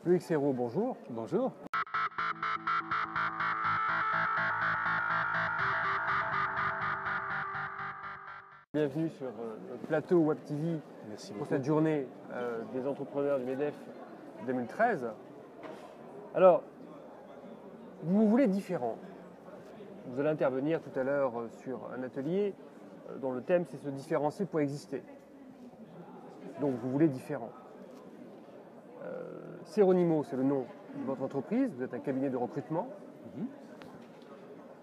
Loïc Serrault, bonjour. Bonjour. Bienvenue sur le plateau Web TV Merci pour beaucoup. cette journée des entrepreneurs du MEDEF 2013. Alors, vous vous voulez différent. Vous allez intervenir tout à l'heure sur un atelier dont le thème c'est se différencier pour exister. Donc vous voulez différent. Seronimo, c'est le nom de votre entreprise, vous êtes un cabinet de recrutement.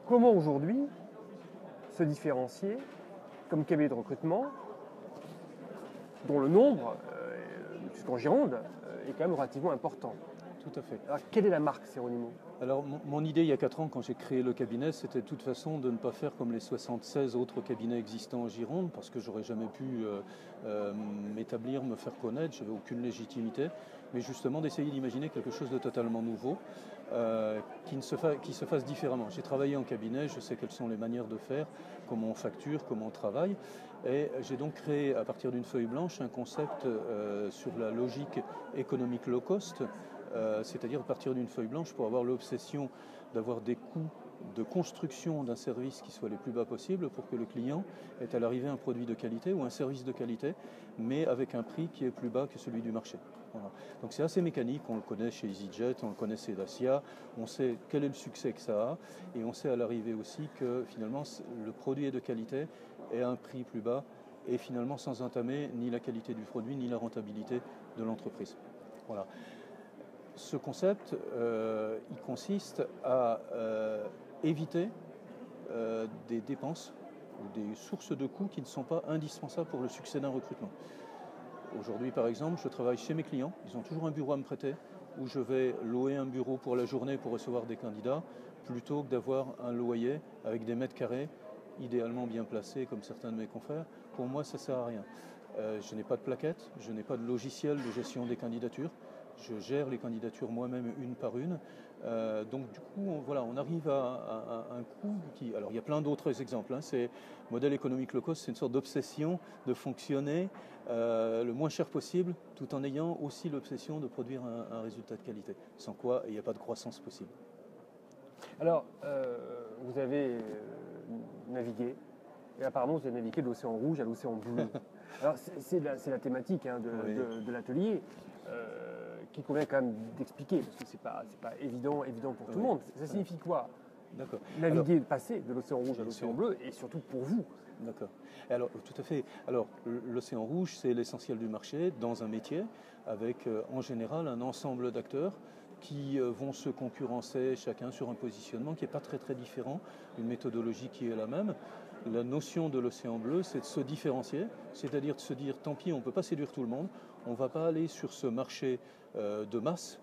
Comment aujourd'hui se différencier comme cabinet de recrutement dont le nombre, jusqu'en Gironde, est quand même relativement important? Tout à fait. Alors, quelle est la marque Seronimo? Alors, mon idée il y a 4 ans, quand j'ai créé le cabinet, c'était de toute façon de ne pas faire comme les 76 autres cabinets existants en Gironde, parce que j'aurais jamais pu m'établir, me faire connaître, je n'avais aucune légitimité, mais justement d'essayer d'imaginer quelque chose de totalement nouveau, qui se fasse différemment. J'ai travaillé en cabinet, je sais quelles sont les manières de faire, comment on facture, comment on travaille, et j'ai donc créé à partir d'une feuille blanche un concept sur la logique économique low cost, c'est-à-dire à partir d'une feuille blanche pour avoir l'obsession d'avoir des coûts de construction d'un service qui soient les plus bas possibles pour que le client ait à l'arrivée un produit de qualité ou un service de qualité, mais avec un prix qui est plus bas que celui du marché. Voilà. Donc c'est assez mécanique, on le connaît chez EasyJet, on le connaît chez Dacia, on sait quel est le succès que ça a, et on sait à l'arrivée aussi que finalement le produit est de qualité et à un prix plus bas, et finalement sans entamer ni la qualité du produit ni la rentabilité de l'entreprise. Voilà. Ce concept, il consiste à éviter des dépenses ou des sources de coûts qui ne sont pas indispensables pour le succès d'un recrutement. Aujourd'hui, par exemple, je travaille chez mes clients, ils ont toujours un bureau à me prêter, où je vais louer un bureau pour la journée pour recevoir des candidats, plutôt que d'avoir un loyer avec des mètres carrés, idéalement bien placés, comme certains de mes confrères. Pour moi, ça ne sert à rien. Je n'ai pas de plaquette, je n'ai pas de logiciel de gestion des candidatures. Je gère les candidatures moi-même une par une. Donc du coup, on arrive à un coût qui... Alors il y a plein d'autres exemples. C'est modèle économique low cost, c'est une sorte d'obsession de fonctionner le moins cher possible, tout en ayant aussi l'obsession de produire un résultat de qualité. Sans quoi, il n'y a pas de croissance possible. Alors, vous avez navigué, et apparemment vous avez navigué de l'océan rouge à l'océan bleu. Alors c'est la thématique de l'atelier. Qui convient quand même d'expliquer, parce que c'est pas évident pour tout le monde. Ça signifie quoi? D'accord. Naviguer, passer de l'océan rouge à l'océan bleu, et surtout pour vous. D'accord. Alors, tout à fait. Alors, l'océan rouge, c'est l'essentiel du marché dans un métier, avec en général un ensemble d'acteurs qui vont se concurrencer chacun sur un positionnement qui n'est pas très différent, une méthodologie qui est la même. La notion de l'océan bleu, c'est de se différencier, c'est-à-dire de se dire, tant pis, on ne peut pas séduire tout le monde, on ne va pas aller sur ce marché de masse,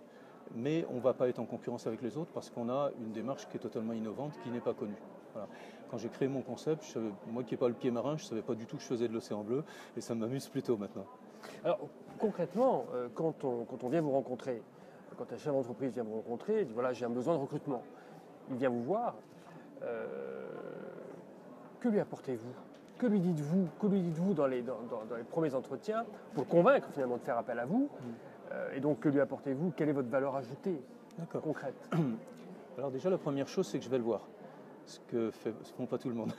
mais on ne va pas être en concurrence avec les autres parce qu'on a une démarche qui est totalement innovante, qui n'est pas connue. Voilà. Quand j'ai créé mon concept, moi qui n'ai pas le pied marin, je ne savais pas du tout que je faisais de l'océan bleu, et ça m'amuse plutôt maintenant. Alors concrètement, quand on vient vous rencontrer, quand un chef d'entreprise vient vous rencontrer, il dit voilà, j'ai un besoin de recrutement. Il vient vous voir. Que lui apportez-vous? Que lui dites-vous dans les premiers entretiens pour le convaincre finalement de faire appel à vous? Et donc que lui apportez-vous? Quelle est votre valeur ajoutée concrète? Alors déjà la première chose, c'est que je vais le voir. Ce que font pas tout le monde.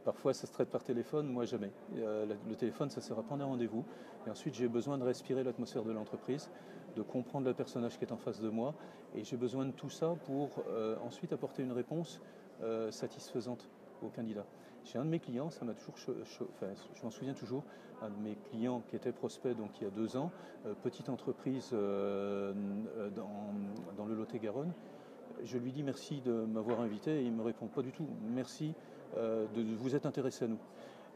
Parfois ça se traite par téléphone, moi jamais. Le téléphone, ça sert à prendre un rendez-vous. Et ensuite j'ai besoin de respirer l'atmosphère de l'entreprise, de comprendre le personnage qui est en face de moi. Et j'ai besoin de tout ça pour ensuite apporter une réponse satisfaisante au candidat. J'ai un de mes clients, ça m'a toujours je m'en souviens toujours, un de mes clients qui était prospect donc il y a 2 ans, petite entreprise dans le Lot-et-Garonne. Je lui dis merci de m'avoir invité et il me répond pas du tout. Merci de vous être intéressé à nous.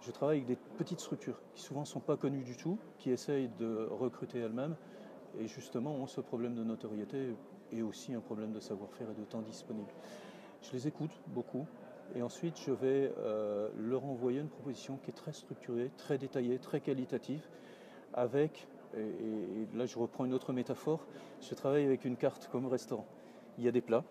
Je travaille avec des petites structures qui souvent ne sont pas connues du tout, qui essayent de recruter elles-mêmes et justement ont ce problème de notoriété et aussi un problème de savoir-faire et de temps disponible. Je les écoute beaucoup et ensuite je vais leur envoyer une proposition qui est très structurée, très détaillée, très qualitative avec, et là je reprends une autre métaphore, je travaille avec une carte comme restaurant. Il y a des plats,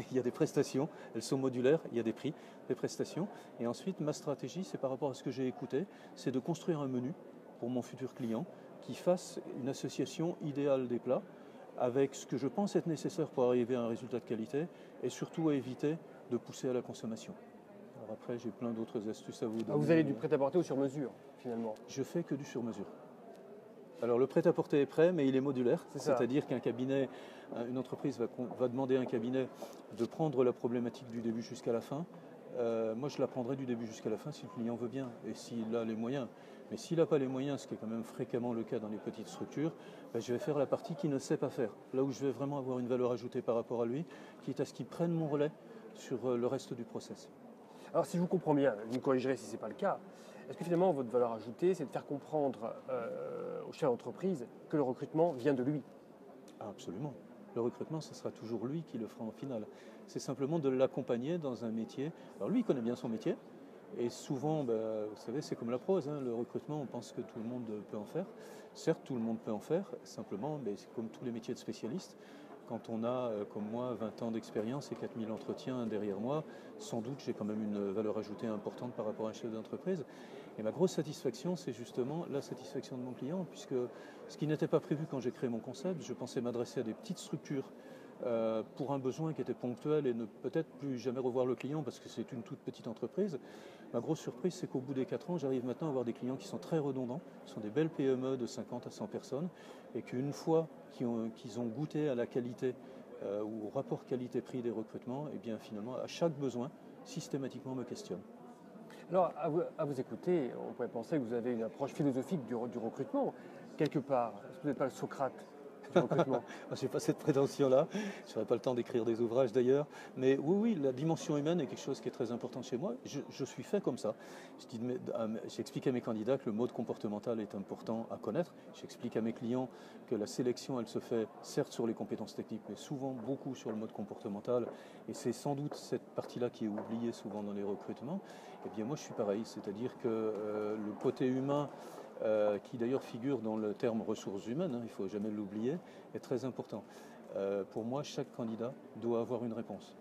il y a des prestations, elles sont modulaires, il y a des prix, des prestations. Et ensuite, ma stratégie, c'est par rapport à ce que j'ai écouté, c'est de construire un menu pour mon futur client qui fasse une association idéale des plats avec ce que je pense être nécessaire pour arriver à un résultat de qualité et surtout à éviter de pousser à la consommation. Alors après, j'ai plein d'autres astuces à vous donner. Vous allez du prêt-à-porter au sur-mesure, finalement? Je fais que du sur-mesure. Alors le prêt-à-porter est prêt, mais il est modulaire. C'est-à-dire qu'un cabinet, une entreprise va demander à un cabinet de prendre la problématique du début jusqu'à la fin. Moi, je la prendrai du début jusqu'à la fin si le client veut bien et s'il a les moyens. Mais s'il n'a pas les moyens, ce qui est quand même fréquemment le cas dans les petites structures, je vais faire la partie qu'il ne sait pas faire. Là où je vais vraiment avoir une valeur ajoutée par rapport à lui, quitte à ce qu'il prenne mon relais sur le reste du process. Alors si je vous comprends bien, vous me corrigerez si ce n'est pas le cas, est-ce que finalement votre valeur ajoutée, c'est de faire comprendre au chef d'entreprise que le recrutement vient de lui? Absolument. Le recrutement, ce sera toujours lui qui le fera en finale. C'est simplement de l'accompagner dans un métier. Alors lui, il connaît bien son métier. Et souvent, vous savez, c'est comme la prose. Le recrutement, on pense que tout le monde peut en faire. Certes, tout le monde peut en faire. Simplement, c'est comme tous les métiers de spécialistes. Quand on a, comme moi, 20 ans d'expérience et 4000 entretiens derrière moi, sans doute, j'ai quand même une valeur ajoutée importante par rapport à un chef d'entreprise. Et ma grosse satisfaction, c'est justement la satisfaction de mon client, puisque ce qui n'était pas prévu quand j'ai créé mon concept, je pensais m'adresser à des petites structures pour un besoin qui était ponctuel et ne peut-être plus jamais revoir le client parce que c'est une toute petite entreprise. Ma grosse surprise, c'est qu'au bout des 4 ans, j'arrive maintenant à avoir des clients qui sont très redondants, qui sont des belles PME de 50 à 100 personnes, et qu'une fois qu'ils ont goûté à la qualité ou au rapport qualité-prix des recrutements, et bien finalement, à chaque besoin, systématiquement me questionnent. Alors, à vous écouter, on pourrait penser que vous avez une approche philosophique du recrutement, quelque part. Est-ce que vous n'êtes pas le Socrate du recrutement? Je n'ai pas cette prétention-là, je n'aurai pas le temps d'écrire des ouvrages d'ailleurs, mais oui, la dimension humaine est quelque chose qui est très important chez moi. Je suis fait comme ça. J'explique à mes candidats que le mode comportemental est important à connaître. J'explique à mes clients que la sélection, elle se fait certes sur les compétences techniques, mais souvent beaucoup sur le mode comportemental. Et c'est sans doute cette partie-là qui est oubliée souvent dans les recrutements. Eh bien moi je suis pareil, c'est-à-dire que le côté humain, qui d'ailleurs figure dans le terme ressources humaines, il ne faut jamais l'oublier, est très important. Pour moi, chaque candidat doit avoir une réponse.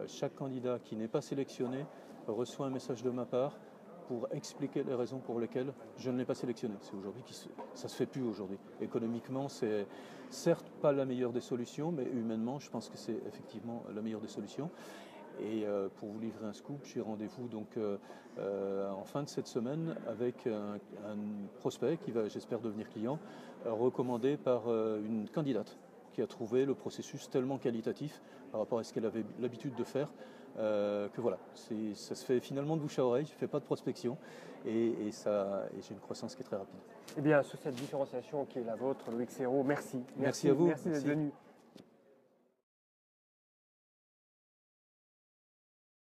Chaque candidat qui n'est pas sélectionné reçoit un message de ma part pour expliquer les raisons pour lesquelles je ne l'ai pas sélectionné. C'est aujourd'hui ça se fait plus aujourd'hui. Économiquement, c'est certes pas la meilleure des solutions, mais humainement, je pense que c'est effectivement la meilleure des solutions. Et pour vous livrer un scoop, j'ai rendez-vous donc en fin de cette semaine avec un prospect qui va, j'espère, devenir client, recommandé par une candidate qui a trouvé le processus tellement qualitatif par rapport à ce qu'elle avait l'habitude de faire que voilà, ça se fait finalement de bouche à oreille, je ne fais pas de prospection et j'ai une croissance qui est très rapide. Eh bien, sur cette différenciation qui est la vôtre, Loïc Serrault, merci. Merci à vous. Merci d'être venu.